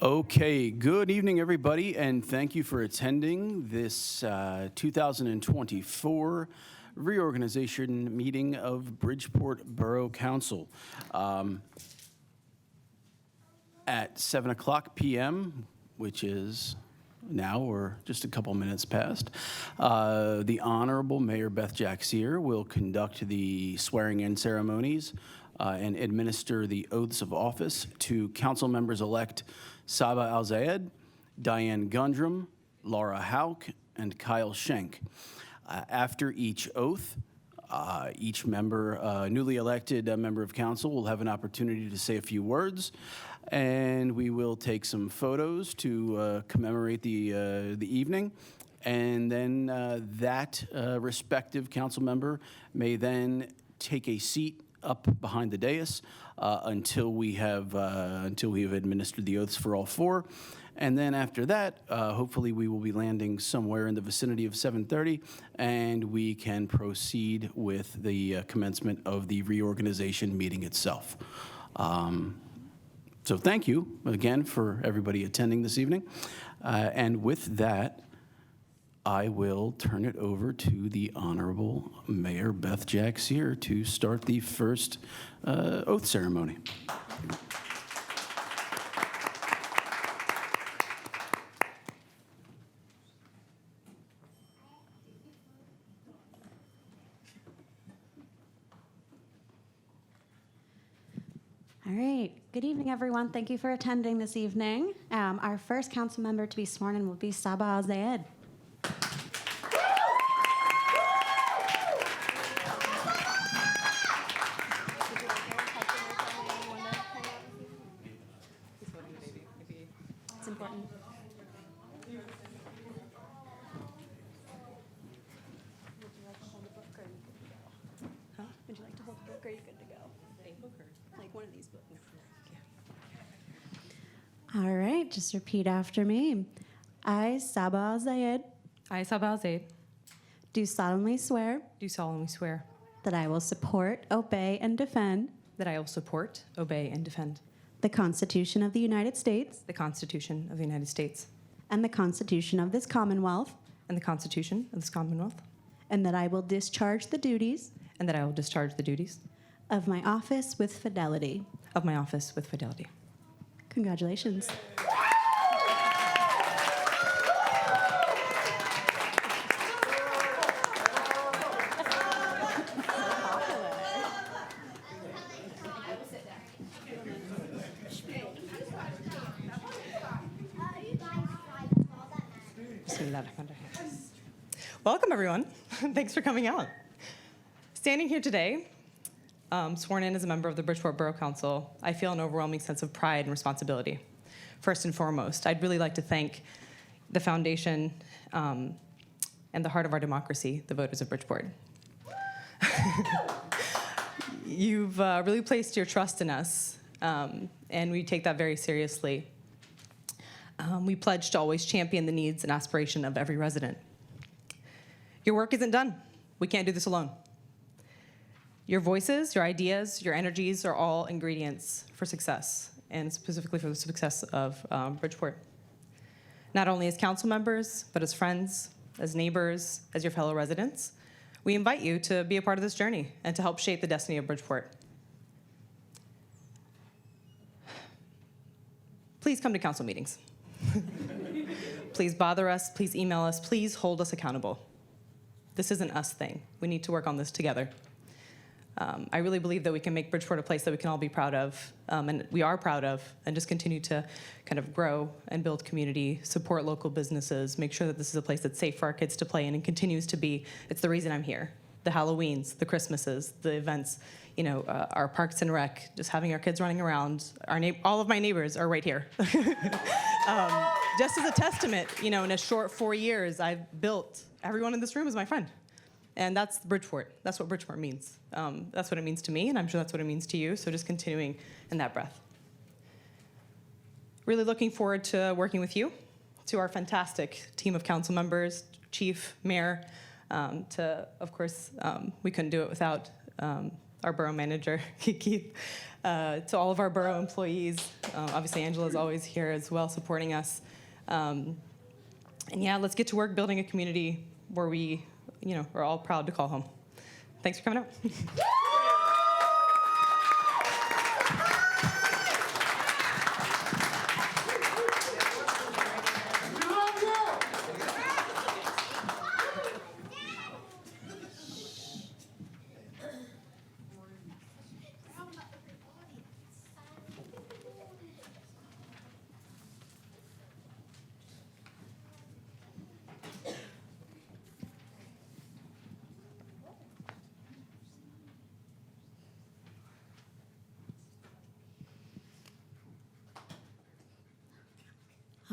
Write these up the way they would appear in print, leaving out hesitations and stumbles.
Okay, good evening, everybody, and thank you for attending this 2024 reorganization meeting of Bridgeport Borough Council. At 7 o'clock p.m., which is now or just a couple minutes past, the Honorable Mayor Beth Jack-Sear will conduct the swearing-in ceremonies and administer the oaths of office to council members-elect Saba Al-Zayed, Diane Gundrum, Laura Hauk, and Kyle Schenk. After each oath, each member, newly elected member of council will have an opportunity to say a few words, and we will take some photos to commemorate the evening. And then that respective council member may then take a seat up behind the dais until we have administered the oaths for all four. And then after that, hopefully we will be landing somewhere in the vicinity of 7:30, and we can proceed with the commencement of the reorganization meeting itself. So thank you again for everybody attending this evening. And with that, I will turn it over to the Honorable Mayor Beth Jack-Sear to start the first oath ceremony. All right. Good evening, everyone. Thank you for attending this evening. Our first council member to be sworn in will be Saba Al-Zayed. It's important. Would you like to hold the book, or are you good to go? Like one of these books. All right, just repeat after me. I, Saba Al-Zayed, I, Saba Al-Zayed, do solemnly swear do solemnly swear that I will support, obey, and defend that I will support, obey, and defend the Constitution of the United States the Constitution of the United States and the Constitution of this Commonwealth, and the Constitution of this Commonwealth, and that I will discharge the duties and that I will discharge the duties of my office with fidelity. of my office with fidelity. Congratulations. Welcome, everyone. Thanks for coming out. Standing here today, sworn in as a member of the Bridgeport Borough Council, I feel an overwhelming sense of pride and responsibility. First and foremost, I'd really like to thank the foundation and the heart of our democracy, the voters of Bridgeport. You've really placed your trust in us, and we take that very seriously. We pledge to always champion the needs and aspiration of every resident. Your work isn't done. We can't do this alone. Your voices, your ideas, your energies are all ingredients for success, and specifically for the success of Bridgeport. Not only as council members, but as friends, as neighbors, as your fellow residents, we invite you to be a part of this journey and to help shape the destiny of Bridgeport. Please come to council meetings. Please bother us, please email us, please hold us accountable. This isn't us thing. We need to work on this together. I really believe that we can make Bridgeport a place that we can all be proud of, and we are proud of, and just continue to kind of grow and build community, support local businesses, make sure that this is a place that's safe for our kids to play in and continues to be. It's the reason I'm here. The Halloweens, the Christmases, the events, you know, our Parks and Rec, just having our kids running around. All of my neighbors are right here. Just as a testament, you know, in a short 4 years, I've built, everyone in this room is my friend. And that's Bridgeport. That's what Bridgeport means. That's what it means to me, and I'm sure that's what it means to you, so just continuing in that breath. Really looking forward to working with you, to our fantastic team of council members, chief, mayor, of course, we couldn't do it without our borough manager, Keith, to all of our borough employees. Obviously, Angela's always here as well, supporting us. And yeah, let's get to work building a community where we, are all proud to call home. Thanks for coming out.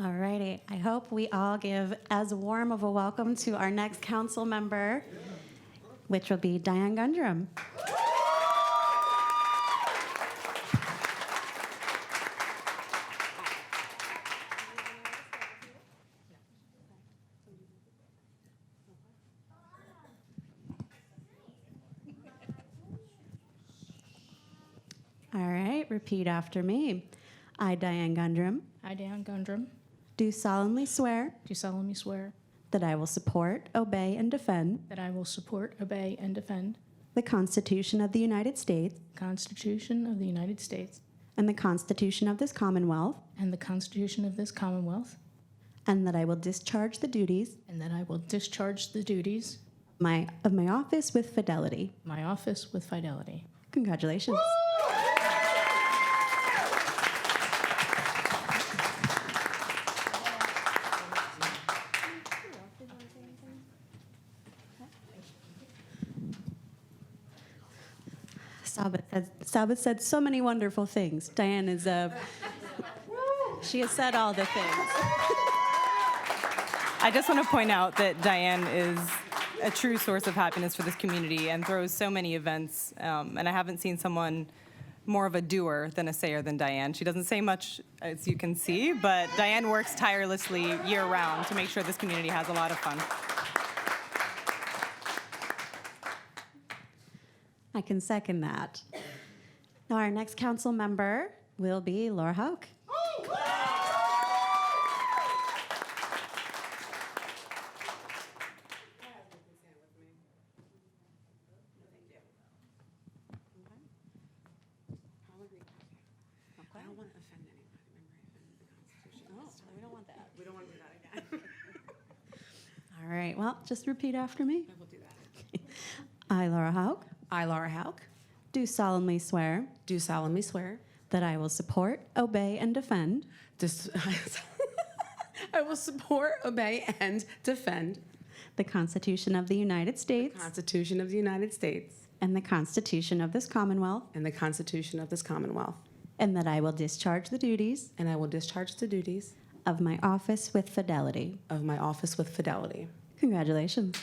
All righty. I hope we all give as warm of a welcome to our next council member, which will be Diane Gundrum. All right, repeat after me. I, Diane Gundrum, I, Dan Gundrum, do solemnly swear do solemnly swear that I will support, obey, and defend that I will support, obey, and defend the Constitution of the United States the Constitution of the United States and the Constitution of this Commonwealth, and the Constitution of this Commonwealth, and that I will discharge the duties and that I will discharge the duties of my office with fidelity. of my office with fidelity. Congratulations. Sabbath said so many wonderful things. Diane is she has said all the things. I just want to point out that Diane is a true source of happiness for this community and throws so many events. And I haven't seen someone more of a doer than a sayer than Diane. She doesn't say much, as you can see, but Diane works tirelessly year-round to make sure this community has a lot of fun. I can second that. Now our next council member will be Laura Hauk. I don't want to offend anybody. Remember, I offended the Constitution. We don't want that. We don't want to do that again. All right, well, just repeat after me. I will do that. I, Laura Hauk, I, Laura Hauk, do solemnly swear do solemnly swear that I will support, obey, and defend I will support, obey, and defend the Constitution of the United the States Constitution of the United States and the Constitution of this Commonwealth, and the Constitution of this Commonwealth, and that I will discharge the duties and I will discharge the duties of my office with fidelity. of my office with fidelity. Congratulations.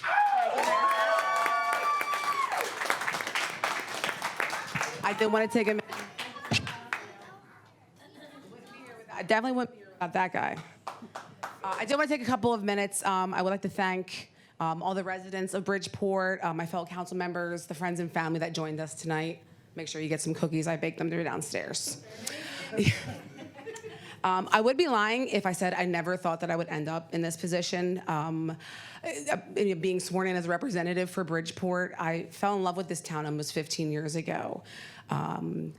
I did want to take a minute. I definitely wouldn't be here without that guy. I did want to take a couple of minutes. I would like to thank all the residents of Bridgeport, my fellow council members, the friends and family that joined us tonight. Make sure you get some cookies. I baked them. They're downstairs. I would be lying if I said I never thought that I would end up in this position. Being sworn in as a representative for Bridgeport, I fell in love with this town almost 15 years ago. And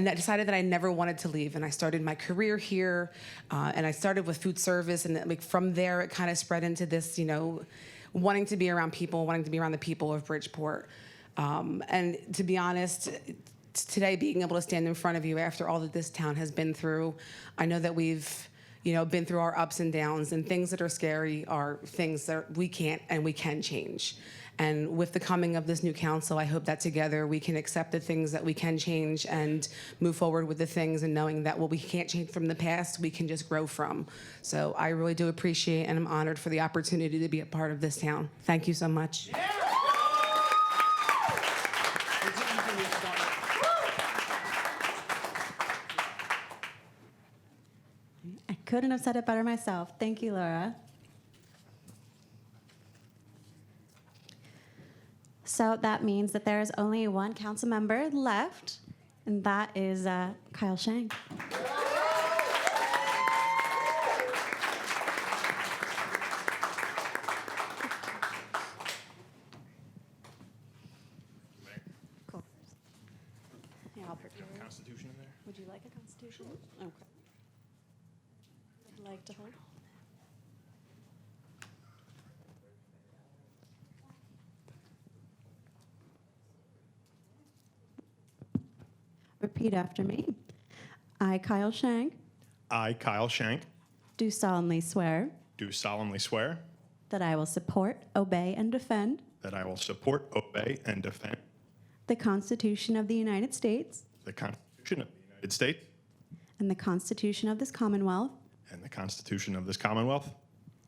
I decided that I never wanted to leave, and I started my career here, and I started with food service, and like from there it kind of spread into this, wanting to be around people, wanting to be around the people of Bridgeport. And to be honest, today being able to stand in front of you after all that this town has been through, I know that we've been through our ups and downs, and things that are scary are things that we can't and we can change. And with the coming of this new council, I hope that together we can accept the things that we can change and move forward with the things, and knowing that what we can't change from the past, we can just grow from. So I really do appreciate and I'm honored for the opportunity to be a part of this town. Thank you so much. I couldn't have said it better myself. Thank you, Laura. So that means that there is only one council member left, and that is Kyle Shank. Cool. Yeah, I'll prepare. Constitution in there? Would you like a constitution? Okay. Would you like to hold? Repeat after me. I, Kyle Shank, I, Kyle Shank, do solemnly swear do solemnly swear that I will support, obey, and defend that I will support, obey, and defend the Constitution of the United States the Constitution of the United States and the Constitution of this Commonwealth, and the Constitution of this Commonwealth,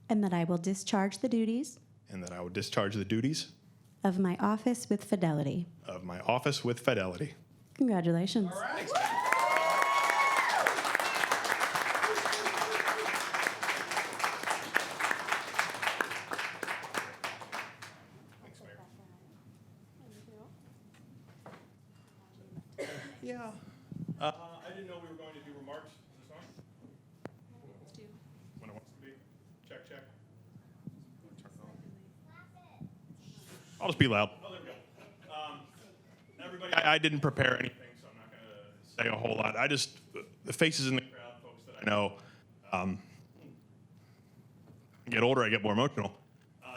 and that I will discharge the duties and that I will discharge the duties of my office with fidelity. of my office with fidelity. Congratulations. Yeah. I didn't know we were going to do remarks. Is this on? When it wants to be. Check, check. Turn it on. I'll just be loud. Oh, there we go. Everybody, I didn't prepare anything, so I'm not going to say a whole lot. I just, the faces in the crowd, folks that I know, I get older, I get more emotional.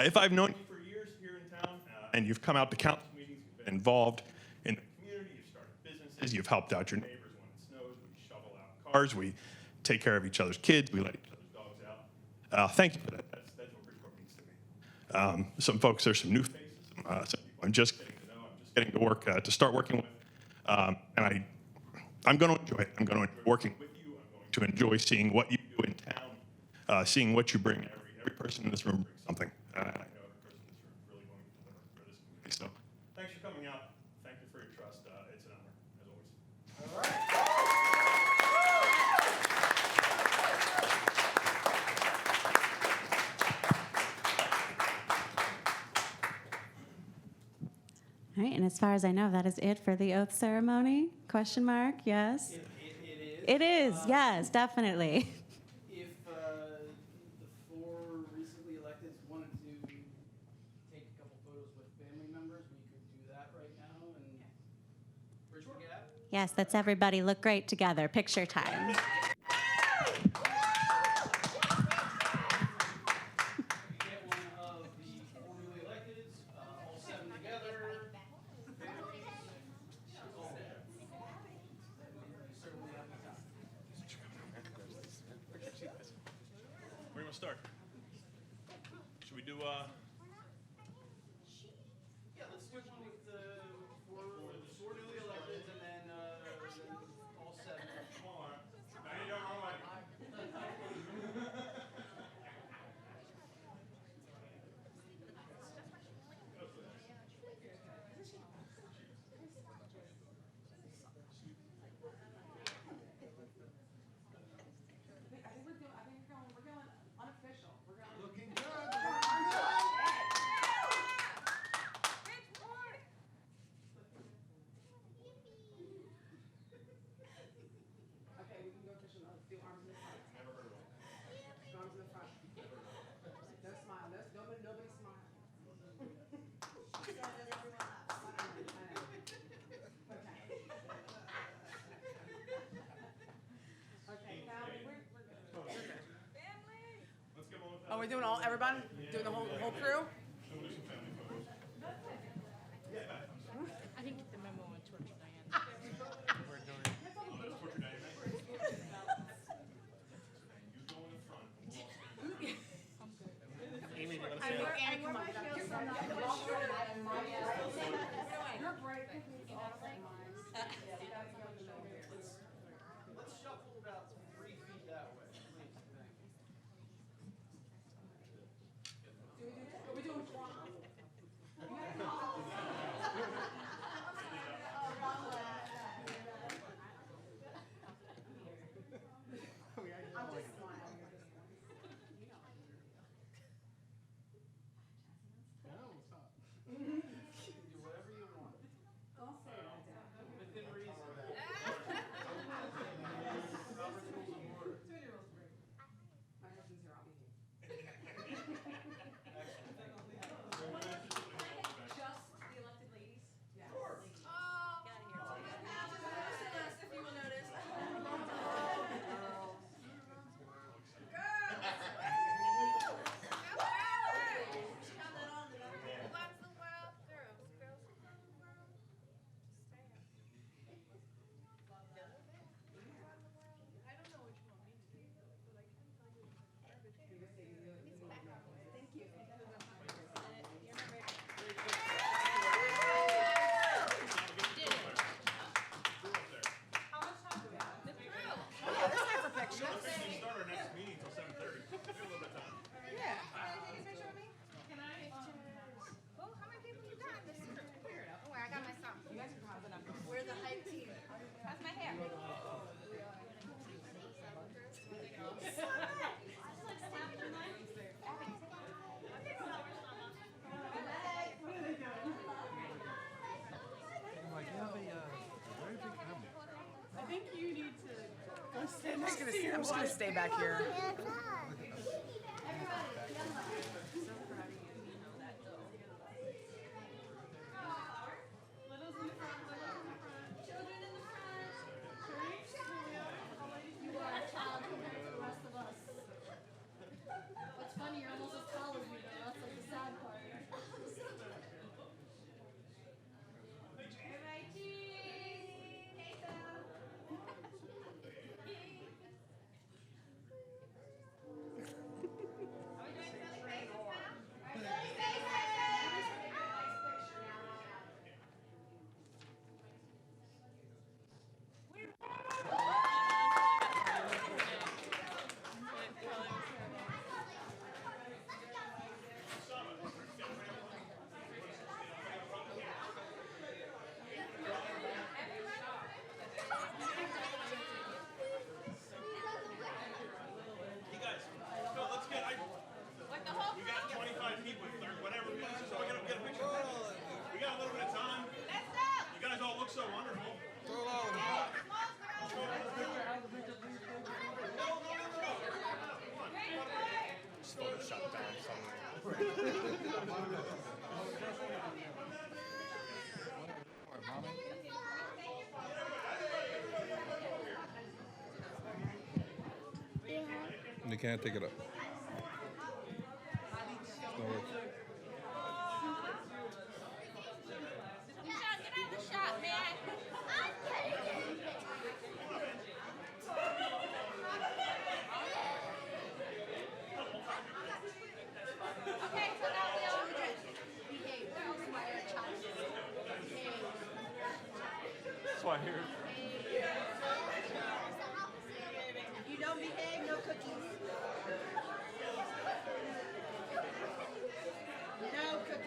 If I've known you for years here in town, and you've come out to council meetings, you've been involved in the community, you've started businesses, you've helped out your neighbors when it snows, we shovel out cars, we take care of each other's kids, we let each other's dogs out. Thank you for that. That's what Bridgeport means to me. Some folks, there's some new faces, some people I'm just getting to know, I'm just getting to work, to start working with. And I'm going to enjoy it. I'm going to enjoy working with you. I'm going to enjoy seeing what you do in town, seeing what you bring. Every person in this room brings something. I know every person in this room is really going to deliver for this community. So thanks for coming out. Thank you for your trust. It's an honor, as always. All right, and as far as I know, that is it for the oath ceremony? Question mark? Yes? It is, yes, definitely. If the four recently electeds wanted to take a couple photos with family members, we could do that right now and Bridgeport Gap. Yes, that's everybody look great together. Picture time. Get one of the four newly electeds, all seven together. Certainly have the time. Where do you want to start? Should we do, Yeah, let's do one with the four newly electeds and then all seven. We're going unofficial. We're going. Looking good. Okay, we can go official. Do arms in the front. Never heard of it. Arms in the front. Don't smile. Nobody smile. Okay, Cal, we're good. Oh, we're doing all, everybody? Doing the whole crew? I didn't get the memo on torture Diane. Let's shuffle about 3 feet that way. Are we doing Start our next meeting till 7:30. We have a little bit of time. Yeah. Oh, how many people you got in this group? Oh, I got my son. You guys are positive. We're the hype team. How's my hair? I'm just gonna stay back here. You are a child compared to the rest of us. What's funny, you're almost as tall as me, though. That's like the sad part. You guys, no, let's get. We got 25 people, or whatever. So we're gonna get a picture. We got a little bit of time. Let's go. You guys all look so wonderful. Just Photoshop down somewhere. You can't take it up. No worries. Get out of the shot, man. Okay, so now we all behave. Girls who are child. Behave. That's why I hear. You don't behave, no cookies. No cookies.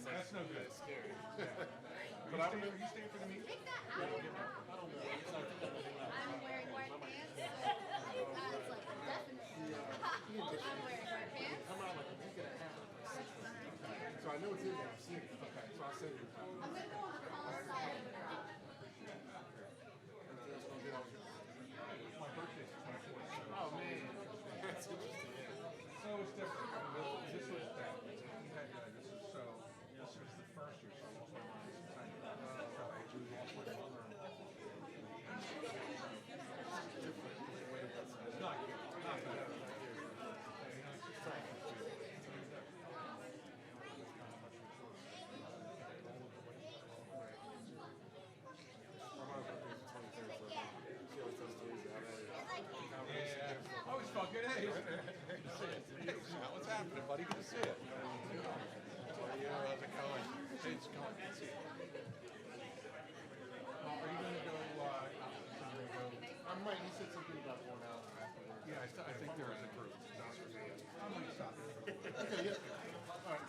That's no good. It's scary. But are you staying for the meeting? I'm wearing white pants, so that's like definitely. I'm wearing white pants. So I know it's in there. I've seen it. Okay, so I'll send you. I'm gonna go on the call side. My birthday's the 24th. Oh man, that's interesting. So it's different. This was that. This was so. This was the first year, so I lost my mom. So I actually lost my mother. It's not good. Not bad. I always felt good. Hey, what's happening, buddy? Good to see you. How's it going? Hey, it's going. Good to see you. Are you going to go? I might. You said something about going out afterwards. Yeah, I think there is a group. I might stop. Okay, yeah. All right.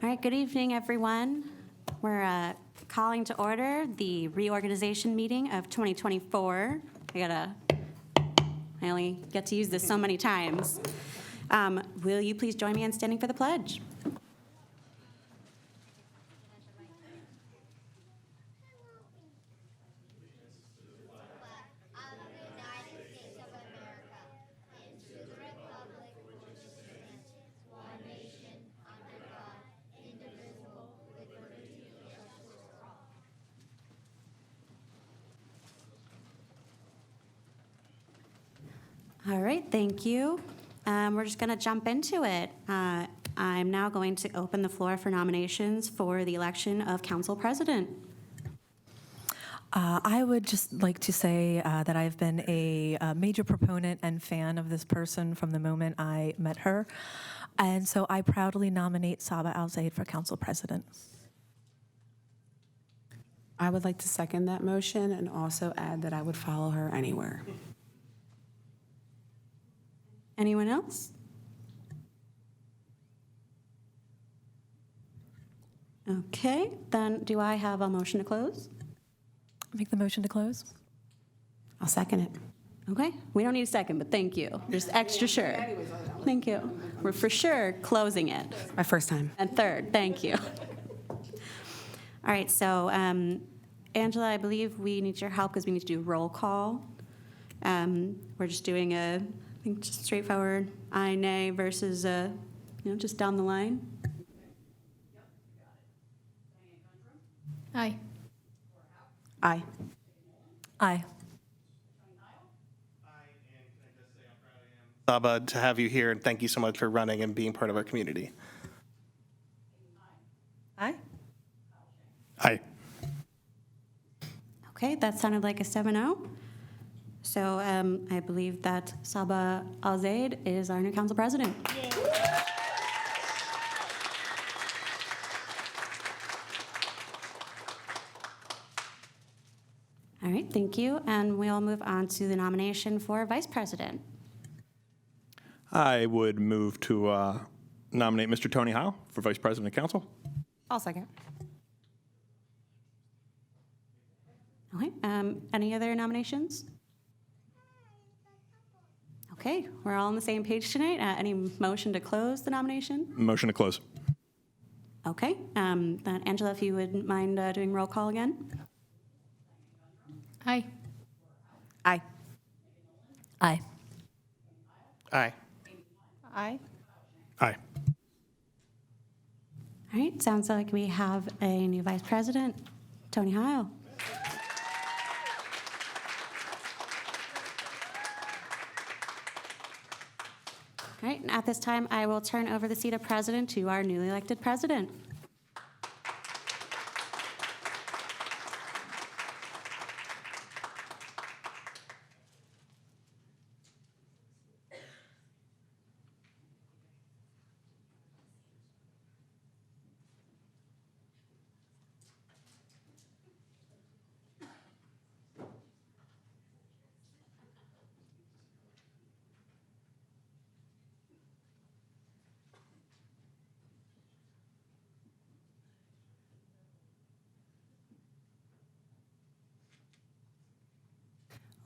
All right, good evening, everyone. We're calling to order the reorganization meeting of 2024. I only get to use this so many times. Will you please join me in standing for the pledge? Of the United States of America, and to the republic for which it stands, one nation, under God, indivisible, with liberty and justice for all. All right, thank you. We're just going to jump into it. I'm now going to open the floor for nominations for the election of council president. I would just like to say that I've been a major proponent and fan of this person from the moment I met her. And so I proudly nominate Saba Al-Zaid for council president. I would like to second that motion and also add that I would follow her anywhere. Anyone else? Okay, then do I have a motion to close? Make the motion to close. I'll second it. Okay, we don't need a second, but thank you. Just extra sure. Thank you. We're for sure closing it. My first time. And third, thank you. All right, so Angela, I believe we need your help because we need to do roll call. We're just doing I think, just straightforward aye, nay versus, just down the line. Aye. Aye. Aye. Saba, to have you here, and thank you so much for running and being part of our community. Aye. Aye. Okay, that sounded like a 7-0. So I believe that Saba Al-Zaid is our new council president. All right, thank you. And we'll move on to the nomination for vice president. I would move to nominate Mr. Tony Howe for Vice President of Council. I'll second. Okay, any other nominations? Okay, we're all on the same page tonight. Any motion to close the nomination? Motion to close. Okay, then Angela, if you wouldn't mind doing roll call again? Aye. Aye. Aye. Aye. Aye. Aye. All right, sounds like we have a new vice president, Tony Howe. All right, and at this time, I will turn over the seat of president to our newly elected president.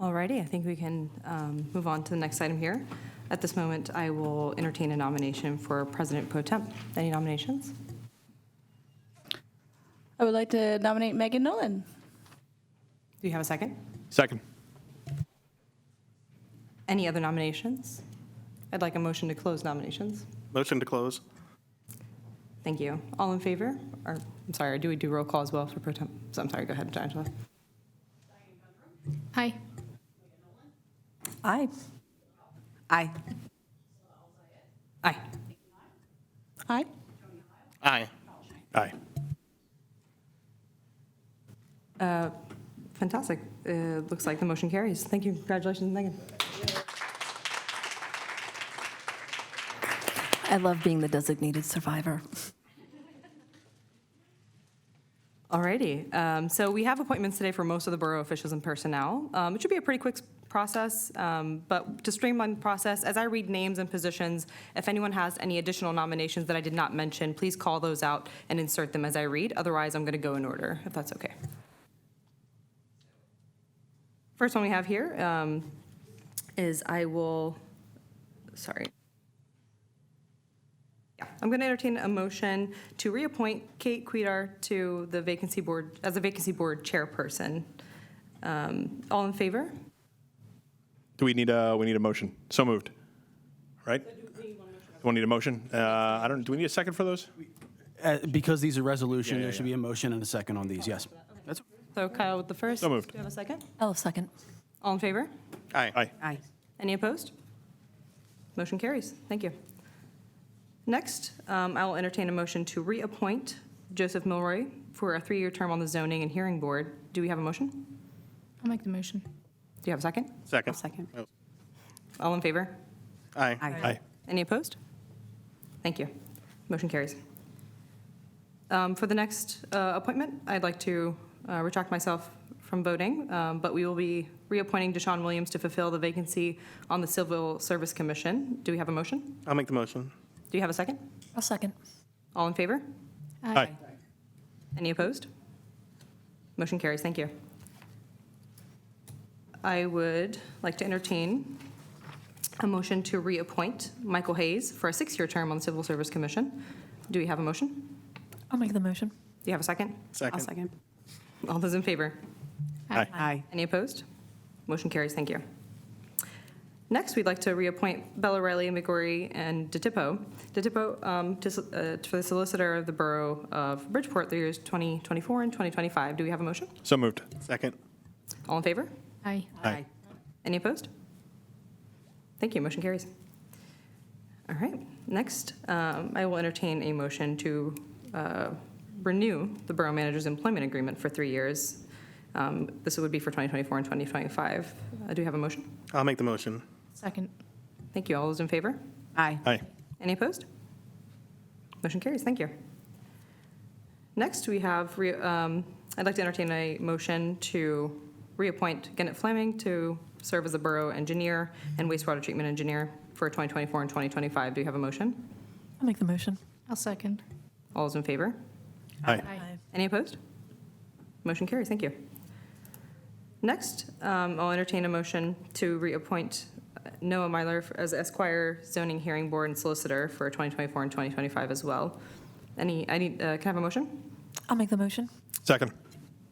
Alrighty, I think we can move on to the next item here. At this moment, I will entertain a nomination for President Pro Tem. Any nominations? I would like to nominate Megan Nolan. Do you have a second? Second. Any other nominations? I'd like a motion to close nominations. Motion to close. Thank you. All in favor? Or, I'm sorry, do we do roll call as well for Pro Tem? So I'm sorry, go ahead, Angela. Aye. Aye. Aye. Aye. Aye. Aye. Aye. Fantastic. Looks like the motion carries. Thank you. Congratulations, Megan. I love being the designated survivor. Alrighty, so we have appointments today for most of the borough officials and personnel. It should be a pretty quick process, but to streamline the process, as I read names and positions, if anyone has any additional nominations that I did not mention, please call those out and insert them as I read. Otherwise, I'm going to go in order, if that's okay. First one we have here is I'm going to entertain a motion to reappoint Kate Cuidar to the vacancy board, as a vacancy board chairperson. All in favor? Do we need a motion? So moved. Right? We'll need a motion. Do we need a second for those? Because these are resolution, Yeah, there should be a motion and a second on these, yes. That's So Kyle with the first. So moved. Do you have a second? I'll second. All in favor? Aye. Aye. Aye. Any opposed? Motion carries. Thank you. Next, I will entertain a motion to reappoint Joseph Milroy for a 3-year term on the Zoning and Hearing Board. Do we have a motion? I'll make the motion. Do you have a second? Second. Second. Oh, All in favor? Aye. Aye. Any opposed? Thank you. Motion carries. For the next appointment, I'd like to retract myself from voting, but we will be reappointing Deshaun Williams to fulfill the vacancy on the Civil Service Commission. Do we have a motion? I'll make the motion. Do you have a second? I'll second. All in favor? Aye. Any opposed? Motion carries. Thank you. I would like to entertain a motion to reappoint Michael Hayes for a 6-year term on the Civil Service Commission. Do we have a motion? I'll make the motion. Do you have a second? Second. I'll second. All those in favor? Aye. Aye. Any opposed? Motion carries. Thank you. Next, we'd like to reappoint Bella Riley, McGorry, and DeTippo. DeTippo for the Solicitor of the Borough of Bridgeport, the years 2024 and 2025. Do we have a motion? So moved. Second. All in favor? Aye. Aye. Any opposed? Thank you. Motion carries. All right. Next, I will entertain a motion to renew the Borough Manager's Employment Agreement for 3 years. This would be for 2024 and 2025. Do you have a motion? I'll make the motion. Second. Thank you. All those in favor? Aye. Aye. Any opposed? Motion carries. Thank you. Next, we have, I'd like to entertain a motion to reappoint Gannett Fleming to serve as a Borough Engineer and Wastewater Treatment Engineer for 2024 and 2025. Do you have a motion? I'll make the motion. I'll second. All those in favor? Aye. Any opposed? Motion carries. Thank you. Next, I'll entertain a motion to reappoint Noah Myler as Esquire Zoning Hearing Board and Solicitor for 2024 and 2025 as well. Can I have a motion? I'll make the motion. Second.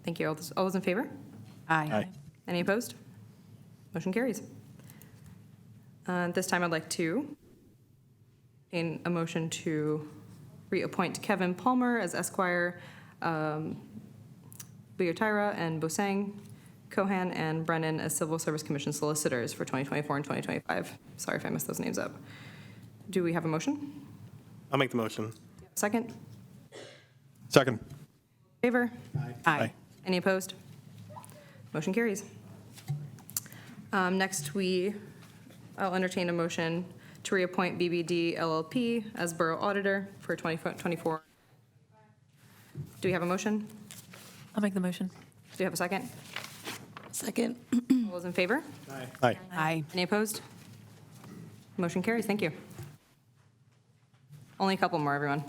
Thank you. All those in favor? Aye. Any opposed? Motion carries. This time, I'd like to entertain a motion to reappoint Kevin Palmer as Esquire, Buyatira and Bosang, Cohan and Brennan as Civil Service Commission Solicitors for 2024 and 2025. Sorry if I messed those names up. Do we have a motion? I'll make the motion. Second? Second. Favor? Aye. Any opposed? Motion carries. Next, I'll entertain a motion to reappoint BBD LLP as Borough Auditor for 2024. Do we have a motion? I'll make the motion. Do you have a second? Second. All those in favor? Aye. Aye. Any opposed? Motion carries. Thank you. Only a couple more, everyone.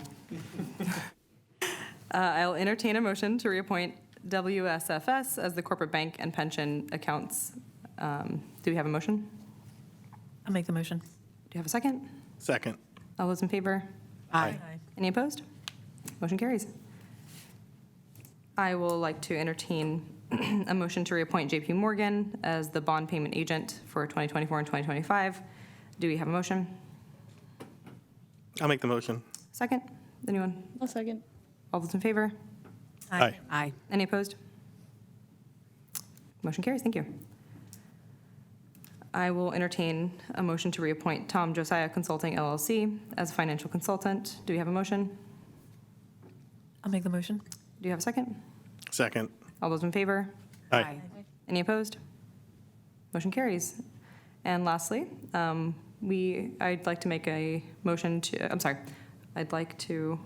I'll entertain a motion to reappoint WSFS as the corporate bank and pension accounts. Do we have a motion? I'll make the motion. Do you have a second? Second. All those in favor? Aye. Any opposed? Motion carries. I will like to entertain a motion to reappoint JP Morgan as the bond payment agent for 2024 and 2025. Do we have a motion? I'll make the motion. Second? Anyone? I'll second. All those in favor? Aye. Aye. Any opposed? Motion carries. Thank you. I will entertain a motion to reappoint Tom Josiah Consulting LLC as financial consultant. Do we have a motion? I'll make the motion. Do you have a second? Second. All those in favor? Aye. Any opposed? Motion carries. And lastly, I'd like to make a motion to, I'd like to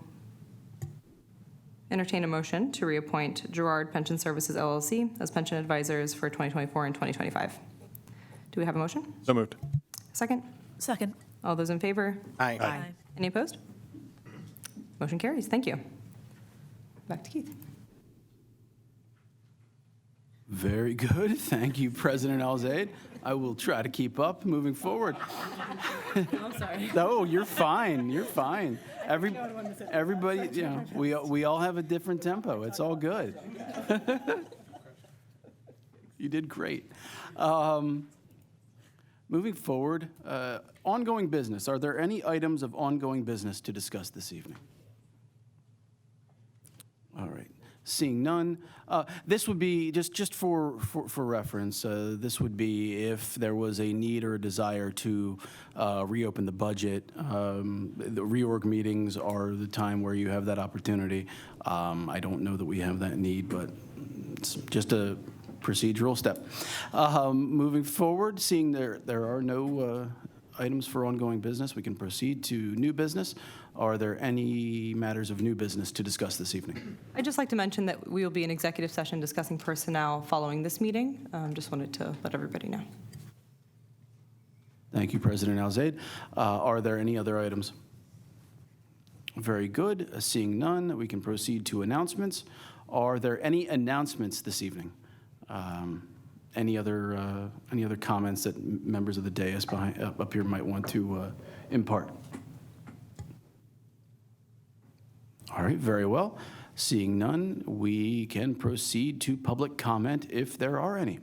entertain a motion to reappoint Gerard Pension Services LLC as pension advisors for 2024 and 2025. Do we have a motion? So moved. Second? Second. All those in favor? Aye. Aye. Any opposed? Motion carries. Thank you. Back to Keith. Very good. Thank you, President Alzaid. I will try to keep up moving forward. I'm sorry. No, you're fine. You're fine. Everybody, you know, we all have a different tempo. It's all good. You did great. Moving forward, ongoing business. Are there any items of ongoing business to discuss this evening? All right. Seeing none, this would be, just for reference, this would be if there was a need or a desire to reopen the budget. The reorg meetings are the time where you have that opportunity. I don't know that we have that need, but it's just a procedural step. Moving forward, seeing there are no items for ongoing business, we can proceed to new business. Are there any matters of new business to discuss this evening? I'd just like to mention that we will be in executive session discussing personnel following this meeting. Just wanted to let everybody know. Thank you, President Alzaid. Are there any other items? Very good. Seeing none, we can proceed to announcements. Are there any announcements this evening? Any other comments that members of the dais up here might want to impart? All right, very well. Seeing none, we can proceed to public comment if there are any.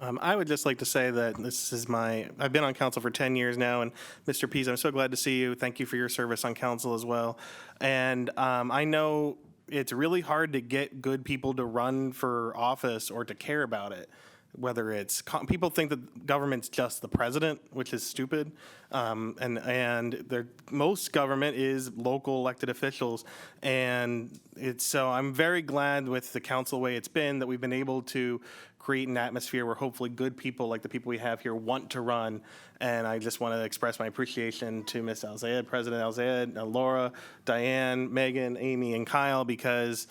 I would just like to say that I've been on council for 10 years now, and Mr. Pease, I'm so glad to see you. Thank you for your service on council as well. And I know it's really hard to get good people to run for office or to care about it. Whether it's people think that government's just the president, which is stupid, and most government is local elected officials, and so I'm very glad with the council way it's been that we've been able to create an atmosphere where hopefully good people like the people we have here want to run. And I just want to express my appreciation to Ms. Alzaid, President Alzaid, Laura, Diane, Megan, Amy, and Kyle, because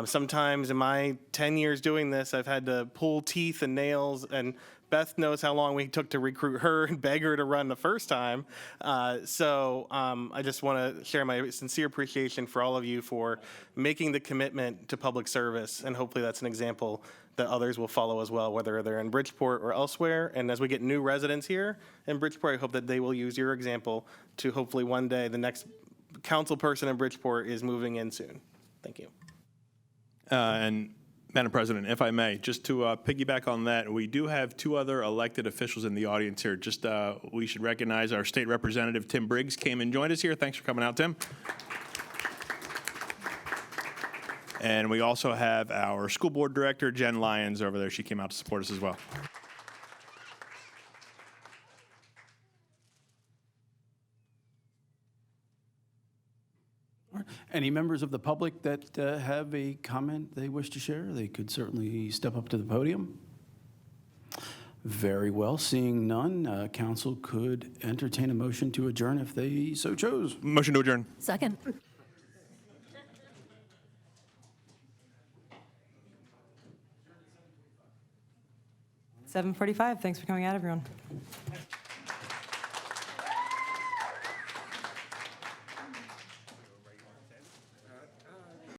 sometimes in my 10 years doing this, I've had to pull teeth and nails, and Beth knows how long we took to recruit her and beg her to run the first time. So I just want to share my sincere appreciation for all of you for making the commitment to public service, and hopefully that's an example that others will follow as well, whether they're in Bridgeport or elsewhere. And as we get new residents here in Bridgeport, I hope that they will use your example to hopefully one day the next council person in Bridgeport is moving in soon. Thank you. And Madam President, if I may, just to piggyback on that, we do have two other elected officials in the audience here. Just we should recognize our state representative, Tim Briggs, came and joined us here. Thanks for coming out, Tim. And we also have our school board director, Jen Lyons, over there. She came out to support us as well. Any members of the public that have a comment they wish to share, they could certainly step up to the podium. Very well. Seeing none, council could entertain a motion to adjourn if they so chose. Motion to adjourn. Second. (7:45). Thanks for coming out, everyone.